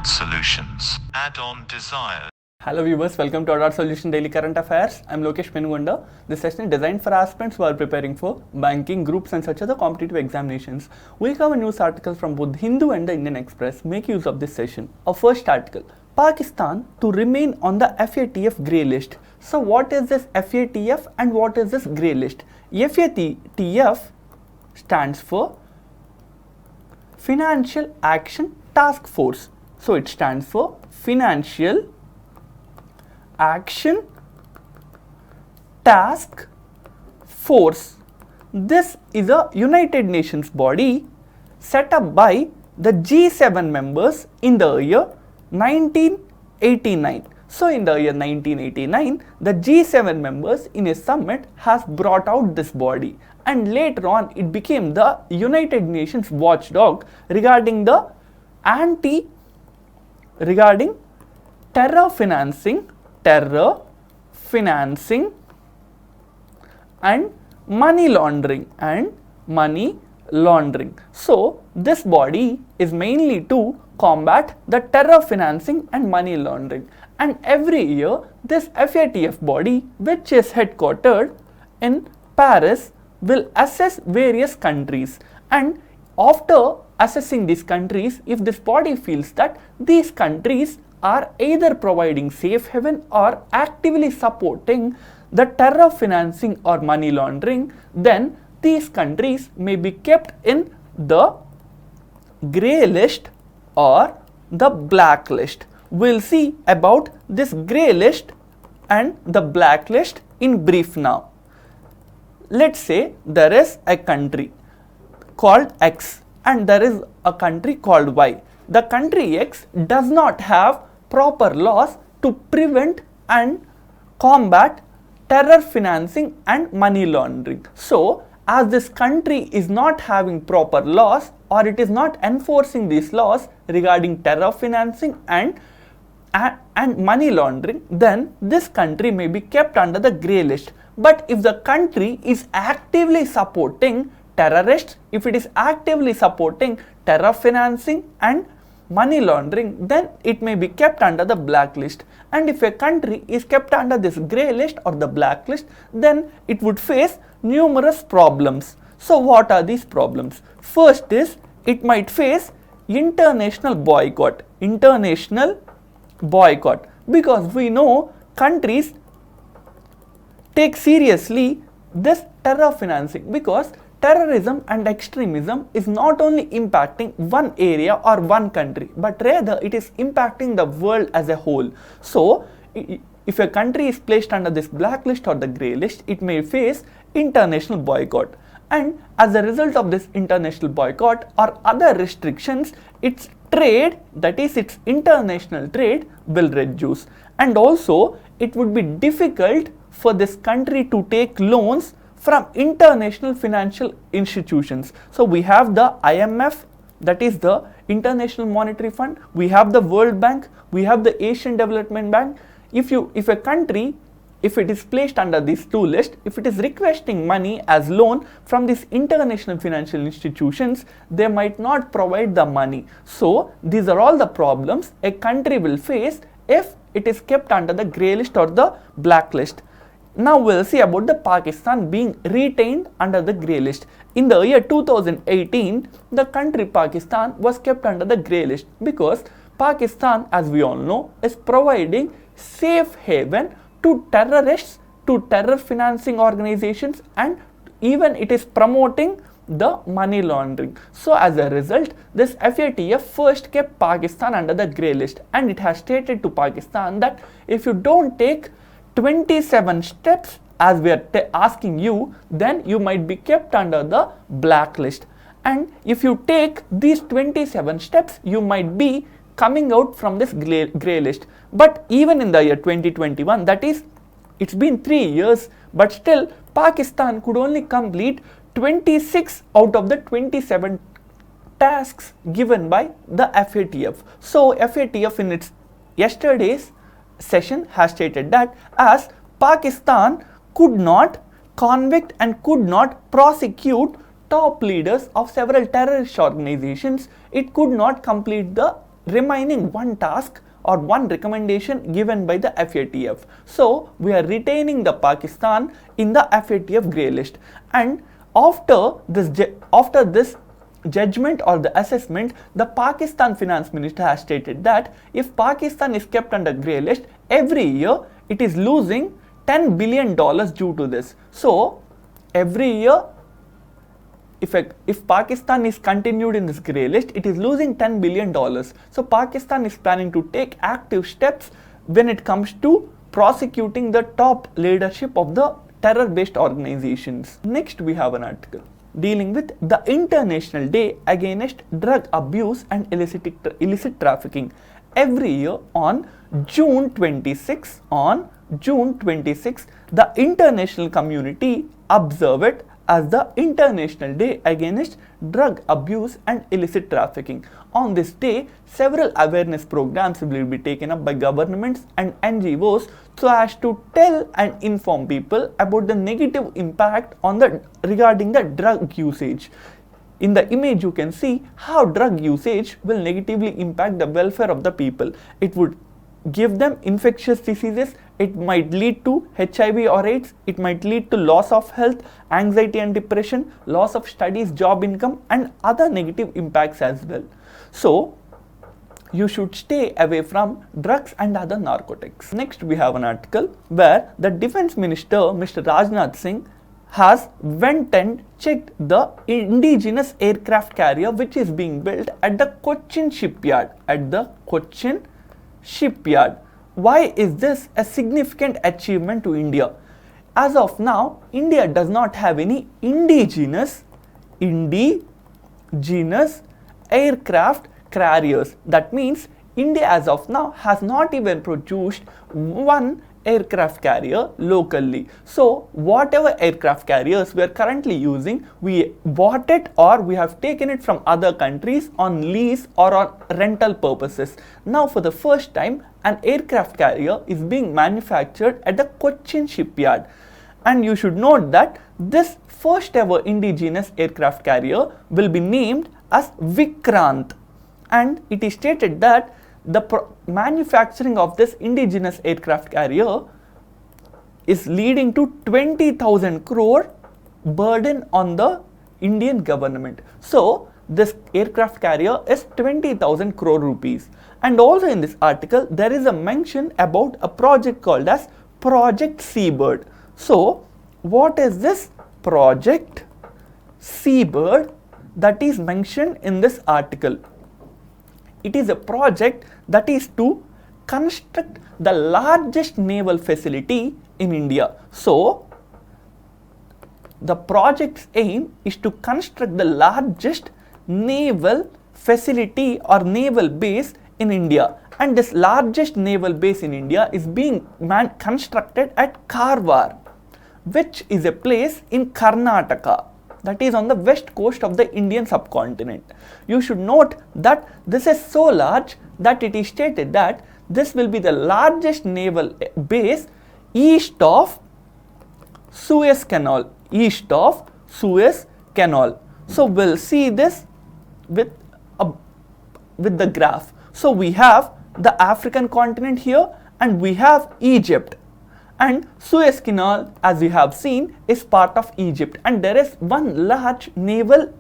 Addod Solutions. Add-on desired. Hello viewers, welcome to Addod Solution Daily Current Affairs. I'm Lokesh Penugunda. This session is designed for aspirants who are preparing for banking, groups and such other competitive examinations. We'll cover news articles from both Hindu and the Indian Express. Make use of this session. Our first article, Pakistan to remain on the FATF grey list. So what is this FATF and what is this grey list? FATF stands for Financial Action Task Force. So it stands for Financial Action Task Force. This is a United Nations body set up by the G7 members in the year 1989. So in the year 1989, the G7 members in a summit has brought out this body, and later on it became the United Nations watchdog regarding the terror financing and money laundering. So this body is mainly to combat the terror financing and money laundering, and every year this FATF body, which is headquartered in Paris, will assess various countries, and after assessing these countries, if this body feels that these countries are either providing safe haven or actively supporting the terror financing or money laundering, then these countries may be kept in the grey list or the black list. We'll see about this grey list and the black list in brief now. Let's say there is a country called X and there is a country called Y. The country X does not have proper laws to prevent and combat terror financing and money laundering. So as this country is not having proper laws, or it is not enforcing these laws regarding terror financing and money laundering, then this country may be kept under the grey list. But if the country is actively supporting terrorists, if it is actively supporting terror financing and money laundering, then it may be kept under the blacklist. And if a country is kept under this grey list or the blacklist, then it would face numerous problems. So what are these problems? First is, it might face international boycott, because we know countries take seriously this terror financing, because terrorism and extremism is not only impacting one area or one country, but rather it is impacting the world as a whole. So if a country is placed under this blacklist or the grey list, it may face international boycott, and as a result of this international boycott or other restrictions, its trade, that is its international trade, will reduce, and also it would be difficult for this country to take loans from international financial institutions. So we have the IMF, that is the International Monetary Fund, we have the World Bank, we have the Asian Development Bank. If a country, if it is placed under these two lists, if it is requesting money as loan from these international financial institutions, they might not provide the money. So these are all the problems a country will face if it is kept under the grey list or the black list. Now we'll see about the Pakistan being retained under the grey list. In the year 2018, the country Pakistan was kept under the grey list because Pakistan, as we all know, is providing safe haven to terrorists, to terror financing organizations, and even it is promoting the money laundering. So as a result, this FATF first kept Pakistan under the grey list, and it has stated to Pakistan that if you don't take 27 steps as we are asking you, then you might be kept under the blacklist. And if you take these 27 steps, you might be coming out from this grey list. But even in the year 2021, that is, it's been 3 years, but still Pakistan could only complete 26 out of the 27 tasks given by the FATF. So FATF in its yesterday's session has stated that as Pakistan could not convict and could not prosecute top leaders of several terrorist organizations, it could not complete the remaining one task or one recommendation given by the FATF. So we are retaining the Pakistan in the FATF grey list, and after this judgment or the assessment, the Pakistan finance minister has stated that if Pakistan is kept under grey list, every year it is losing $10 billion due to this. So every year, if Pakistan is continued in this grey list, it is losing $10 billion. So Pakistan is planning to take active steps when it comes to prosecuting the top leadership of the terror-based organizations. Next, we have an article dealing with the International Day Against Drug Abuse and Illicit Trafficking. Every year on June 26, the international community observe it as the International Day Against Drug Abuse and Illicit Trafficking. On this day, several awareness programs will be taken up by governments and NGOs so as to tell and inform people about the negative impact regarding the drug usage. In the image, you can see how drug usage will negatively impact the welfare of the people. It would give them infectious diseases, it might lead to HIV or AIDS, it might lead to loss of health, anxiety and depression, loss of studies, job income, and other negative impacts as well. So you should stay away from drugs and other narcotics. Next, we have an article where the Defense Minister, Mr. Rajnath Singh, has went and checked the indigenous aircraft carrier which is being built at the Cochin shipyard. Why is this a significant achievement to India? As of now, India does not have any indigenous aircraft carriers. That means India as of now has not even produced one aircraft carrier locally. So whatever aircraft carriers we are currently using, we bought it or we have taken it from other countries on lease or on rental purposes. Now for the first time, an aircraft carrier is being manufactured at the Cochin shipyard. And you should note that this first ever indigenous aircraft carrier will be named as Vikrant. And it is stated that the manufacturing of this indigenous aircraft carrier is leading to 20,000 crore burden on the Indian government. So this aircraft carrier is 20,000 crore rupees. And also in this article, there is a mention about a project called as Project Seabird. So what is this Project Seabird that is mentioned in this article? It is a project that is to construct the largest naval facility in India. So the project's aim is to construct the largest naval facility or naval base in India. And this largest naval base in India is being constructed at Karwar, which is a place in Karnataka, that is on the west coast of the Indian subcontinent. You should note that this is so large that it is stated that this will be the largest naval base east of Suez Canal. So we'll see this with the graph. So we have the African continent here and we have Egypt. And Suez Canal, as we have seen, is part of Egypt, and there is one large naval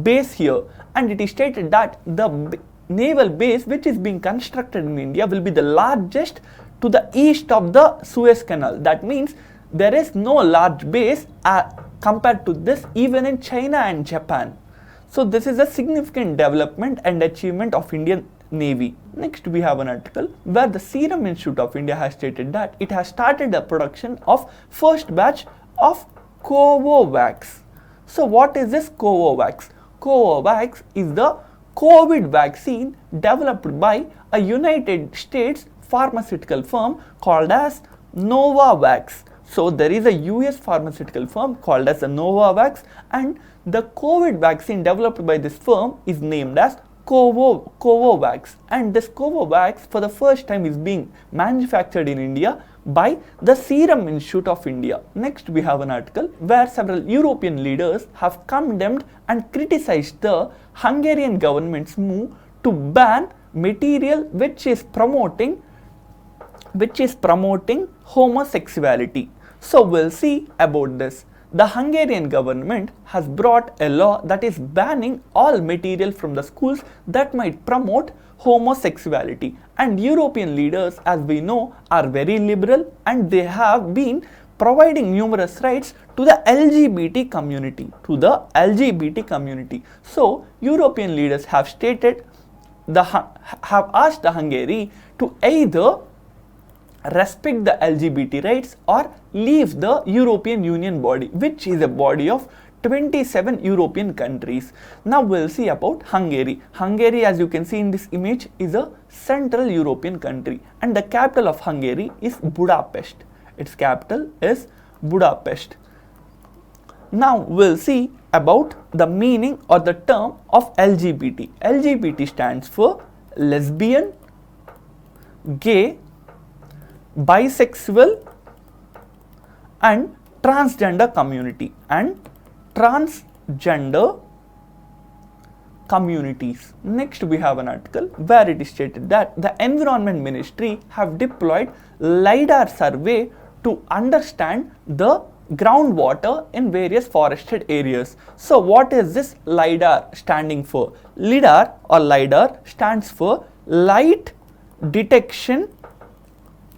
base here, and it is stated that the naval base which is being constructed in India will be the largest to the east of the Suez Canal. That means there is no large base compared to this even in China and Japan. So this is a significant development and achievement of Indian Navy. Next, we have an article where the Serum Institute of India has stated that it has started the production of first batch of Covovax. So what is this Covovax? Covovax is the COVID vaccine developed by a United States pharmaceutical firm called as Novavax. So there is a US pharmaceutical firm called as the Novavax, and the COVID vaccine developed by this firm is named as Covovax, and this Covovax for the first time is being manufactured in India by the Serum Institute of India. Next, we have an article where several European leaders have condemned and criticized the Hungarian government's move to ban material which is promoting homosexuality. So we'll see about this. The Hungarian government has brought a law that is banning all material from the schools that might promote homosexuality, and European leaders, as we know, are very liberal, and they have been providing numerous rights to the LGBT community. So European leaders have stated have asked the Hungary to either respect the LGBT rights or leave the European Union body, which is a body of 27 European countries. Now we'll see about Hungary. Hungary, as you can see in this image, is a Central European country, and the capital of Hungary is Budapest. Its capital is Budapest. Now we'll see about the meaning or the term of LGBT. LGBT stands for lesbian, gay, bisexual and transgender community and transgender communities. Next we have an article where it is stated that the Environment Ministry have deployed LiDAR survey to understand the groundwater in various forested areas. So what is this LiDAR standing for? LiDAR stands for light detection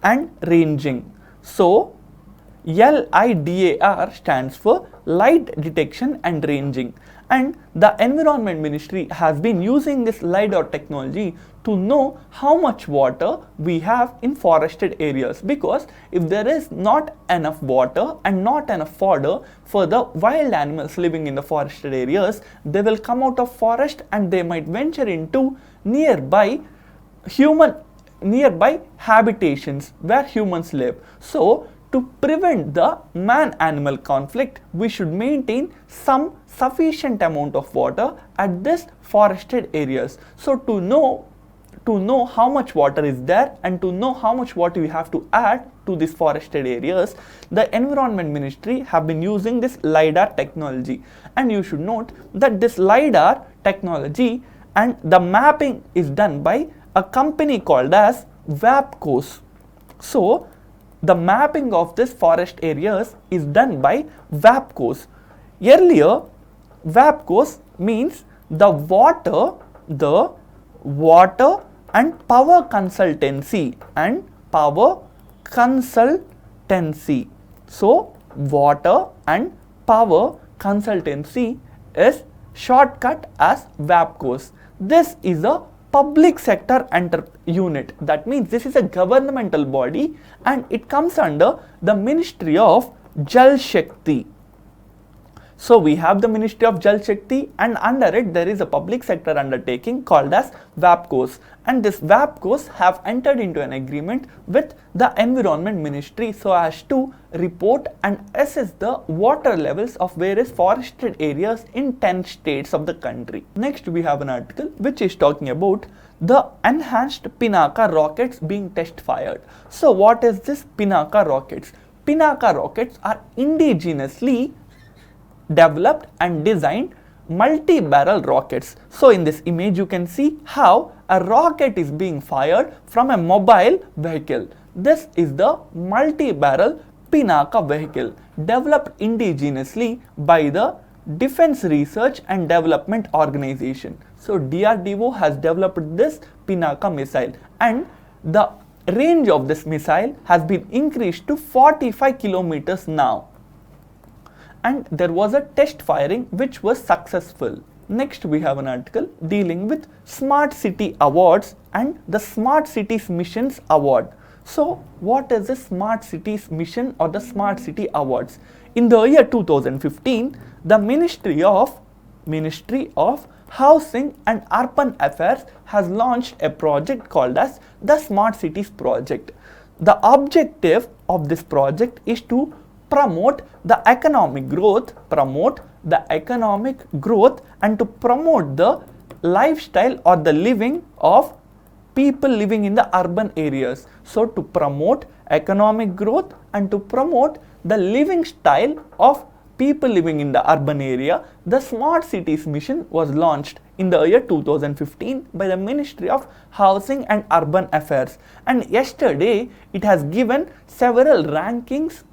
and ranging. So LiDAR stands for light detection and ranging, and the Environment Ministry has been using this LiDAR technology to know how much water we have in forested areas, because if there is not enough water and not enough fodder for the wild animals living in the forested areas, they will come out of forest and they might venture into nearby habitations where humans live. So to prevent the man-animal conflict, we should maintain some sufficient amount of water at this forested areas. So to know how much water is there and to know how much water we have to add to these forested areas, the Environment Ministry have been using this LiDAR technology. And you should note that this LiDAR technology and the mapping is done by a company called as VAPCOS. So the mapping of this forest areas is done by VAPCOS. Earlier, VAPCOS means the water and power consultancy So water and power consultancy is shortcut as VAPCOS. This is a public sector unit. That means this is a governmental body and it comes under the Ministry of Jal Shakti. So we have the Ministry of Jal Shakti, and under it there is a public sector undertaking called as VAPCOS, and this VAPCOS have entered into an agreement with the Environment Ministry so as to report and assess the water levels of various forested areas in 10 states of the country. Next we have an article which is talking about the enhanced Pinaka rockets being test fired. So what is this Pinaka rockets? Pinaka rockets are indigenously developed and designed multi-barrel rockets. So in this image you can see how a rocket is being fired from a mobile vehicle. This is the multi-barrel Pinaka vehicle developed indigenously by the Defense Research and Development Organization. So DRDO has developed this Pinaka missile, and the range of this missile has been increased to 45 kilometers now. And there was a test firing which was successful. Next we have an article dealing with Smart City Awards and the Smart Cities Missions Award. So what is the Smart Cities Mission or the Smart City Awards? In the year 2015, the Ministry of Housing and Urban Affairs has launched a project called as the Smart Cities Project. The objective of this project is to promote the economic growth and to promote the lifestyle or the living of people living in the urban areas. So to promote economic growth and to promote the living style of people living in the urban area, the Smart Cities mission was launched in the year 2015 by the Ministry of Housing and Urban Affairs, and yesterday it has given several rankings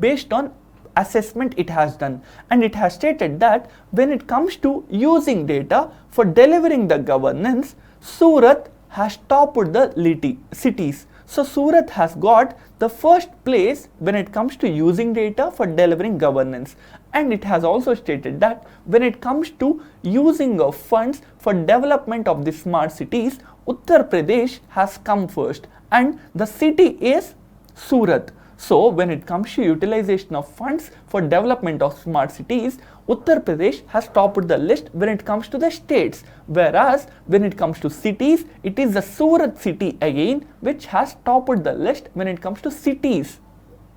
based on assessment it has done, and it has stated that when it comes to using data for delivering the governance, Surat has topped the cities. So Surat has got the first place when it comes to using data for delivering governance, and it has also stated that when it comes to using of funds for development of the smart cities, Uttar Pradesh has come first and the city is Surat. So when it comes to utilization of funds for development of smart cities, Uttar Pradesh has topped the list when it comes to the states, whereas when it comes to cities, it is the Surat city again which has topped the list when it comes to cities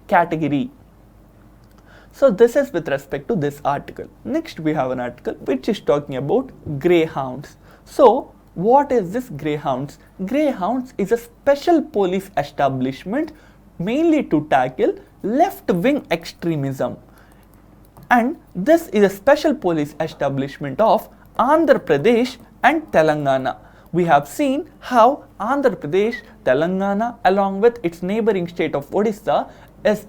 category. So this is with respect to this article. Next we have an article which is talking about Greyhounds. So what is this Greyhounds? Greyhounds is a special police establishment mainly to tackle left-wing extremism, and this is a special police establishment of Andhra Pradesh and Telangana. We have seen how Andhra Pradesh, Telangana along with its neighboring state of Odisha is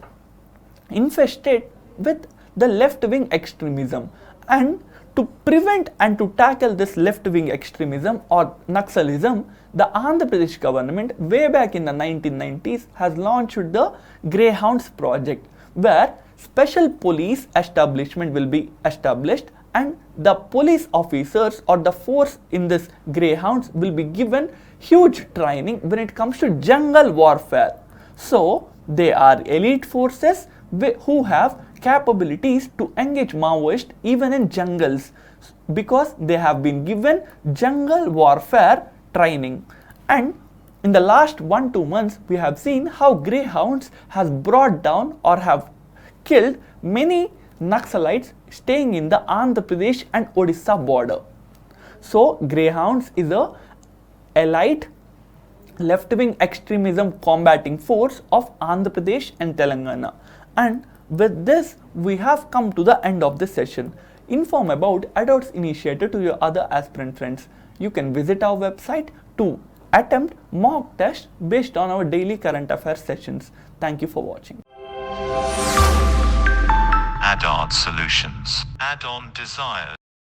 infested with the left-wing extremism, and to prevent and to tackle this left-wing extremism or Naxalism, the Andhra Pradesh government way back in the 1990s has launched the Greyhounds project, where special police establishment will be established and the police officers or the force in this Greyhounds will be given huge training when it comes to jungle warfare. So they are elite forces who have capabilities to engage Maoists even in jungles, because they have been given jungle warfare training. And in the last 1-2 months we have seen how Greyhounds has brought down or have killed many Naxalites staying in the Andhra Pradesh and Odisha border. So Greyhounds is a elite left-wing extremism combating force of Andhra Pradesh and Telangana. And with this, we have come to the end of this session. Inform about Addod's initiative to your other aspirant friends. You can visit our website to attempt mock tests based on our daily current affairs sessions. Thank you for watching. Addod Solutions. Add-on Desires.